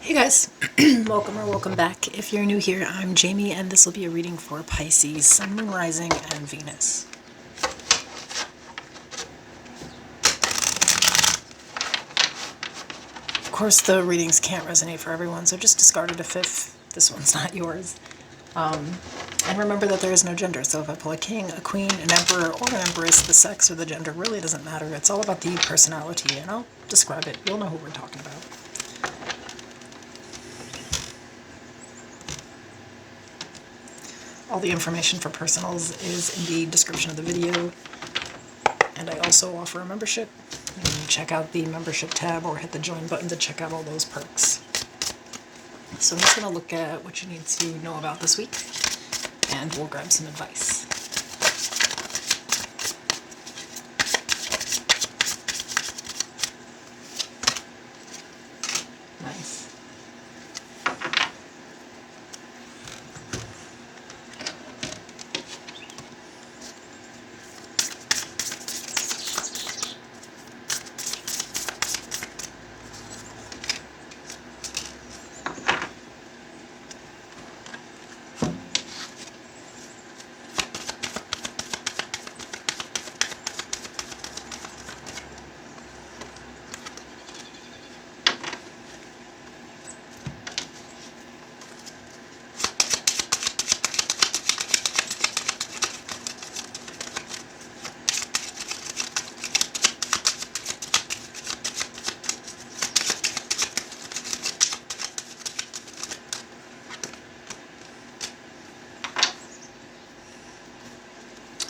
Hey guys, welcome or welcome back. If you're new here, I'm Jamie, and this will be a reading for Pisces, Sun, Moon, Rising, and Venus. Of course, the readings can't resonate for everyone, so just discard it if this one's not yours. And remember that there is no gender, so if I pull a king, a queen, an emperor, or an empress, the sex or the gender really doesn't matter. It's all about the personality, and I'll describe it. You'll know who we're talking about. All the information for personals is in the description of the video, and I also offer a membership. You can check out the membership tab or hit the join button to check out all those perks. So I'm just going to look at what you need to know about this week, and we'll grab some advice. Nice.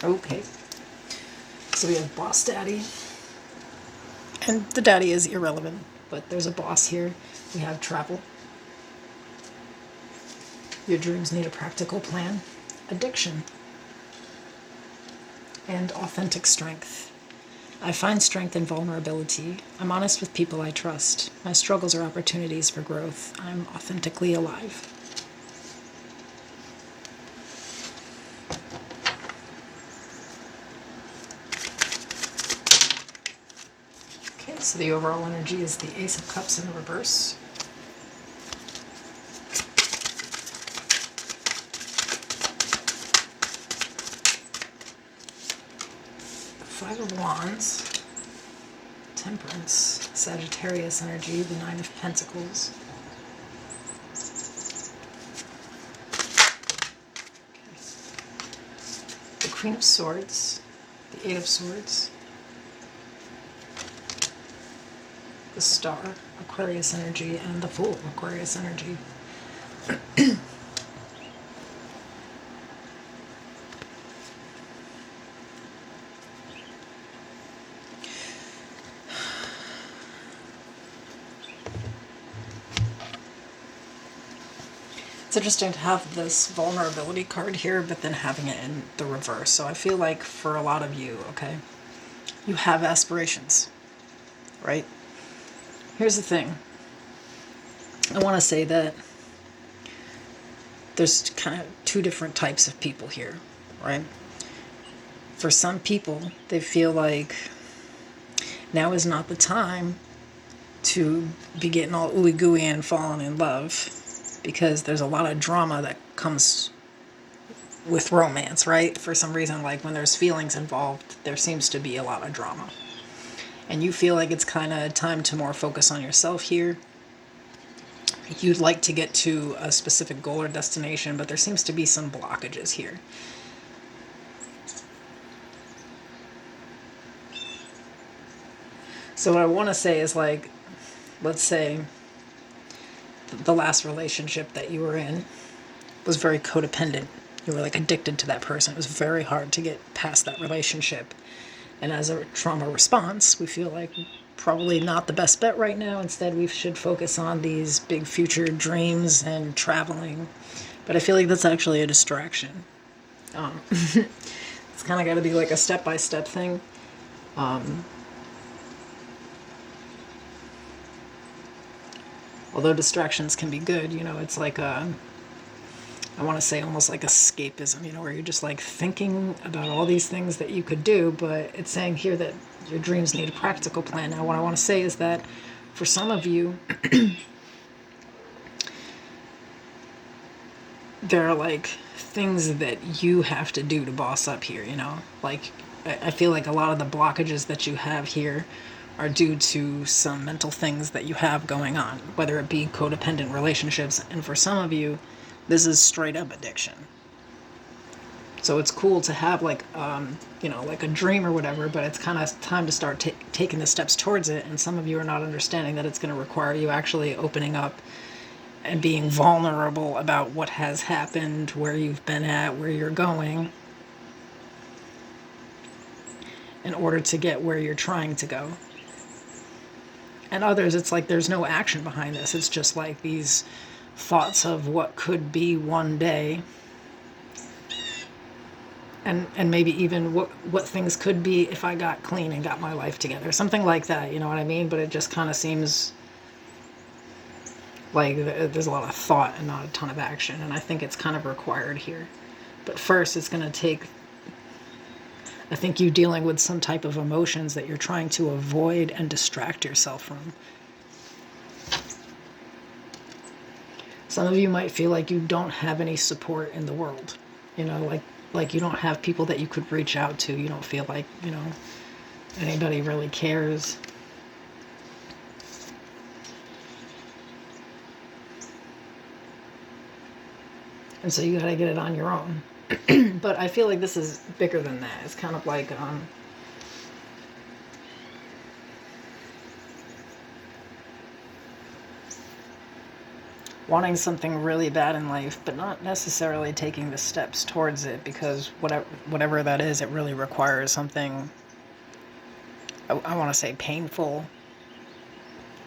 Okay, so we have Boss Daddy, and the daddy is irrelevant, but there's a boss here. We have travel. Your dreams need a practical plan. Addiction. And authentic strength. I find strength in vulnerability. I'm honest with people I trust. My struggles are opportunities for growth. I'm authentically alive. Okay, so the overall energy is the Ace of Cups in the reverse. Five of Wands, Temperance, Sagittarius energy, the Nine of Pentacles. Okay. The Queen of Swords, the Eight of Swords, the Star, Aquarius energy, and the Fool, Aquarius energy. It's interesting to have this vulnerability card here, but then having it in the reverse. So I feel like for a lot of you, okay, you have aspirations, right? Here's the thing. I want to say that there's kind of two different types of people here, right? For some people, they feel like now is not the time to be getting all ooey gooey and falling in love, because there's a lot of drama that comes with romance, right? For some reason, like when there's feelings involved, there seems to be a lot of drama. And you feel like it's kind of time to more focus on yourself here. You'd like to get to a specific goal or destination, but there seems to be some blockages here. So what I want to say is, like, let's say the last relationship that you were in was very codependent. You were like addicted to that person. It was very hard to get past that relationship. And as a trauma response, we feel like probably not the best bet right now. Instead, we should focus on these big future dreams and traveling. But I feel like that's actually a distraction. It's kind of got to be like a step-by-step thing. Although distractions can be good, you know, it's like I want to say almost like escapism, you know, where you're just like thinking about all these things that you could do, but it's saying here that your dreams need a practical plan. Now, what I want to say is that for some of you, there are like things that you have to do to boss up here, you know? Like, I feel like a lot of the blockages that you have here are due to some mental things that you have going on, whether it be codependent relationships, and for some of you, this is straight up addiction. So it's cool to have like, you know, like a dream or whatever, but it's kind of time to start taking the steps towards it. And some of you are not understanding that it's going to require you actually opening up and being vulnerable about what has happened, where you've been at, where you're going, in order to get where you're trying to go. And others, it's like there's no action behind this. It's just like these thoughts of what could be one day, and maybe even what things could be if I got clean and got my life together. Something like that, you know what I mean? But it just kind of seems like there's a lot of thought and not a ton of action, and I think it's kind of required here. But first, it's going to take, I think, you dealing with some type of emotions that you're trying to avoid and distract yourself from. Some of you might feel like you don't have any support in the world, you know, like you don't have people that you could reach out to. You don't feel like, you know, anybody really cares. And so you got to get it on your own. But I feel like this is bigger than that. It's kind of like wanting something really bad in life, but not necessarily taking the steps towards it, because whatever that is, it really requires something, I want to say, painful,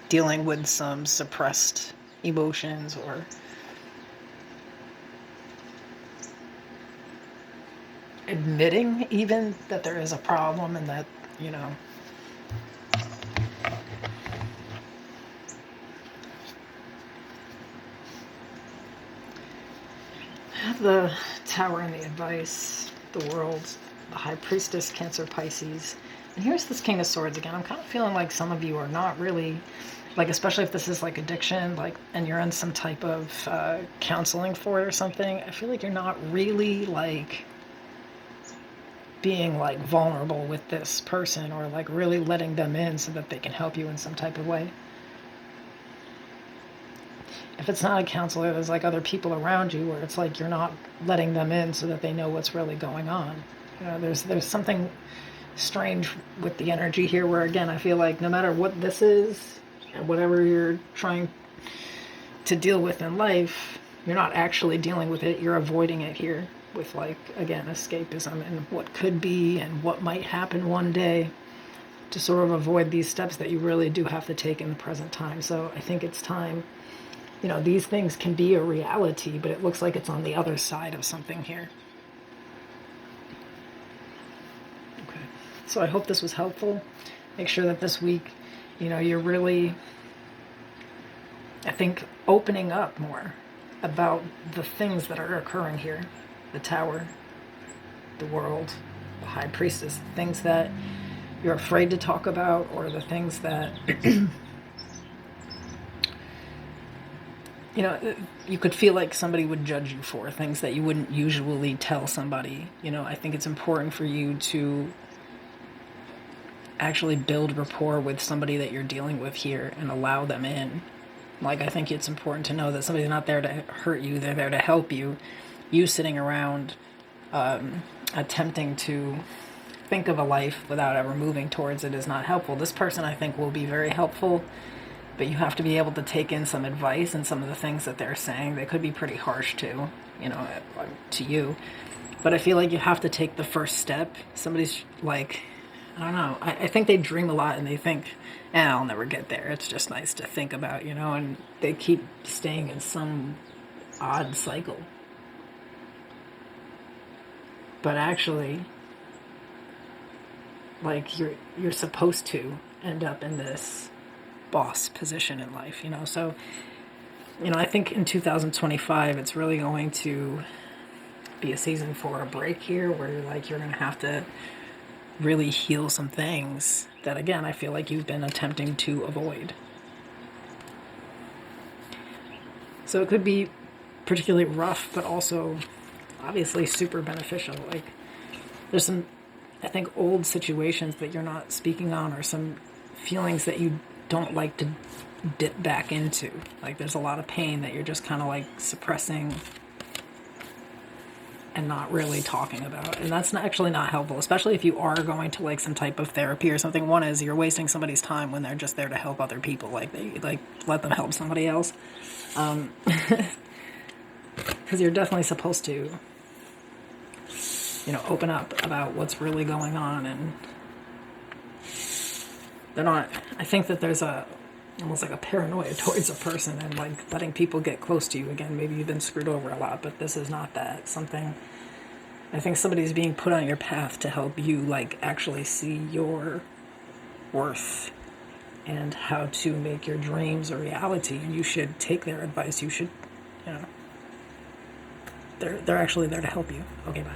dealing with some suppressed emotions, or admitting even that there is a problem, and that, you know, the Tower and the Advice, the World, the High Priestess, Cancer, Pisces. And here's this King of Swords again. I'm kind of feeling like some of you are not really, like, especially if this is like addiction, like, and you're in some type of counseling for it or something, I feel like you're not really like being like vulnerable with this person, or like really letting them in so that they can help you in some type of way. If it's not a counselor, there's like other people around you where it's like you're not letting them in so that they know what's really going on. You know, there's something strange with the energy here where, again, I feel like no matter what this is, and whatever you're trying to deal with in life, you're not actually dealing with it. You're avoiding it here with, like, again, escapism and what could be and what might happen one day, to sort of avoid these steps that you really do have to take in the present time. So I think it's time. You know, these things can be a reality, but it looks like it's on the other side of something here. Okay. So I hope this was helpful. Make sure that this week, you know, you're really, I think, opening up more about the things that are occurring here. The Tower, the World, the High Priestess, things that you're afraid to talk about, or the things that you know, you could feel like somebody would judge you for, things that you wouldn't usually tell somebody. You know, I think it's important for you to actually build rapport with somebody that you're dealing with here and allow them in. Like, I think it's important to know that somebody's not there to hurt you, they're there to help you. You sitting around attempting to think of a life without ever moving towards it is not helpful. This person, I think, will be very helpful, but you have to be able to take in some advice, and some of the things that they're saying, they could be pretty harsh too, you know, to you. But I feel like you have to take the first step. Somebody's like, I don't know, I think they dream a lot and they think, I'll never get there. It's just nice to think about, you know, and they keep staying in some odd cycle. But actually, like, you're supposed to end up in this boss position in life, you know. So, you know, I think in 2025 it's really going to be a season for a break here, where you're going to have to really heal some things that, again, I feel like you've been attempting to avoid. So it could be particularly rough, but also obviously super beneficial. Like, there's some, I think, old situations that you're not speaking on, or some feelings that you don't like to dip back into. Like, there's a lot of pain that you're just kind of like suppressing and not really talking about. And that's actually not helpful, especially if you are going to like some type of therapy or something. One is you're wasting somebody's time when they're just there to help other people. Like, they like let them help somebody else. Because you're definitely supposed to, open up about what's really going on. And they're not, I think that there's almost like a paranoia towards a person, and like letting people get close to you. Again, maybe you've been screwed over a lot, but this is not that. Something, I think somebody's being put on your path to help you like actually see your worth and how to make your dreams a reality. And you should take their advice. You should, they're actually there to help you. Okay, bye.